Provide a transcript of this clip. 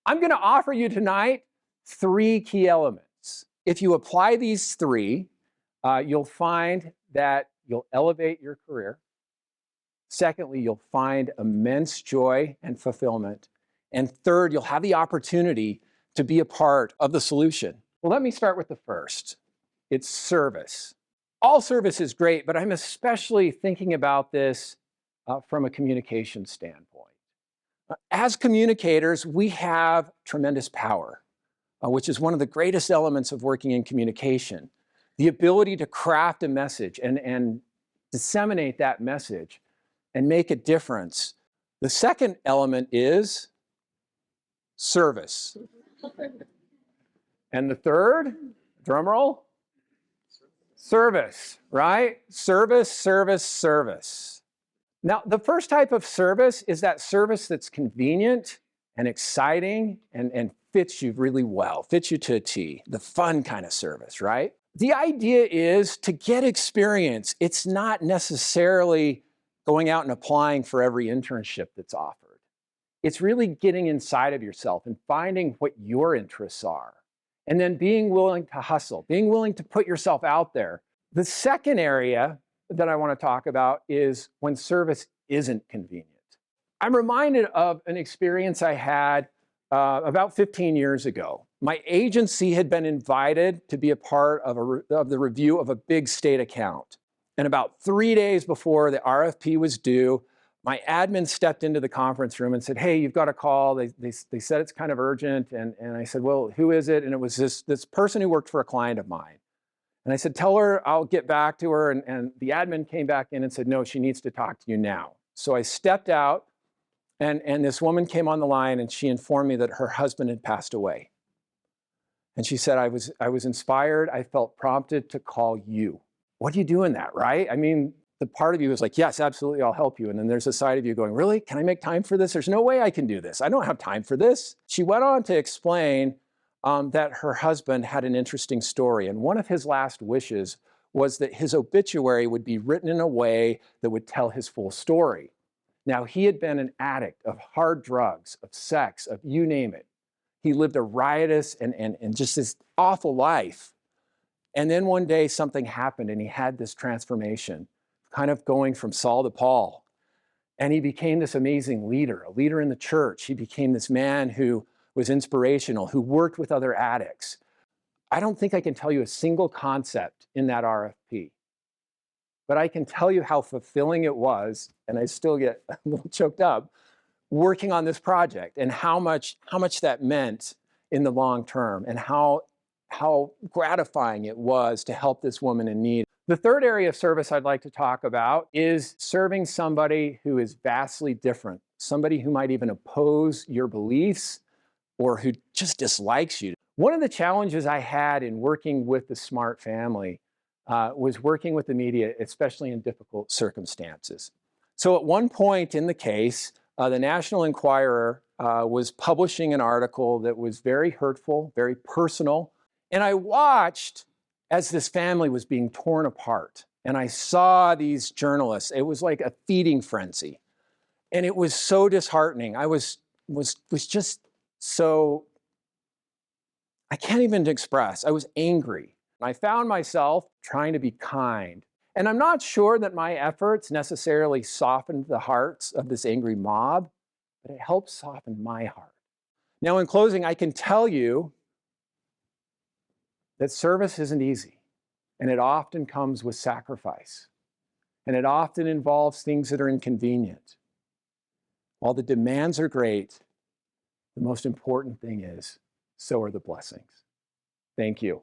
I'm going to offer you tonight 3 key elements. If you apply these 3, you'll find that you'll elevate your career. Secondly, you'll find immense joy and fulfillment. And third, you'll have the opportunity to be a part of the solution. Well, let me start with the first. It's service. All service is great, but I'm especially thinking about this from a communication standpoint. As communicators, we have tremendous power, which is one of the greatest elements of working in communication. The ability to craft a message and disseminate that message and make a difference. The second element is service. And the third, drum roll, service, right? Service, service, service. Now, the first type of service is that service that's convenient and exciting and fits you really well, fits you to a T, the fun kind of service, right? The idea is to get experience. It's not necessarily going out and applying for every internship that's offered. It's really getting inside of yourself and finding what your interests are, and then being willing to hustle, being willing to put yourself out there. The second area that I want to talk about is when service isn't convenient. I'm reminded of an experience I had about 15 years ago. My agency had been invited to be a part of the review of a big state account. And about 3 days before the RFP was due, my admin stepped into the conference room and said, "Hey, you've got a call. They said it's kind of urgent." And I said, "Well, who is it?" And it was this person who worked for a client of mine. And I said, "Tell her I'll get back to her." And the admin came back in and said, "No, she needs to talk to you now." So I stepped out, and this woman came on the line, and she informed me that her husband had passed away. And she said, I was inspired. I felt prompted to call you. What do you do in that, right? I mean, the part of you is like, yes, absolutely, I'll help you. And then there's a side of you going, really? Can I make time for this? There's no way I can do this. I don't have time for this. She went on to explain that her husband had an interesting story. And one of his last wishes was that his obituary would be written in a way that would tell his full story. Now, he had been an addict of hard drugs, of sex, of you name it. He lived a riotous and just this awful life. And then one day something happened and he had this transformation, kind of going from Saul to Paul. And he became this amazing leader, a leader in the church. He became this man who was inspirational, who worked with other addicts. I don't think I can tell you a single concept in that RFP, but I can tell you how fulfilling it was, and I still get a little choked up, working on this project and how much that meant in the long term and how gratifying it was to help this woman in need. The third area of service I'd like to talk about is serving somebody who is vastly different, somebody who might even oppose your beliefs or who just dislikes you. One of the challenges I had in working with the Smart family was working with the media, especially in difficult circumstances. So at one point in the case, the National Enquirer was publishing an article that was very hurtful, very personal. And I watched as this family was being torn apart. And I saw these journalists. It was like a feeding frenzy. And it was so disheartening. I was just so, I can't even express. I was angry. I found myself trying to be kind. And I'm not sure that my efforts necessarily softened the hearts of this angry mob, but it helped soften my heart. Now, in closing, I can tell you that service isn't easy, and it often comes with sacrifice, and it often involves things that are inconvenient. While the demands are great, the most important thing is, so are the blessings. Thank you.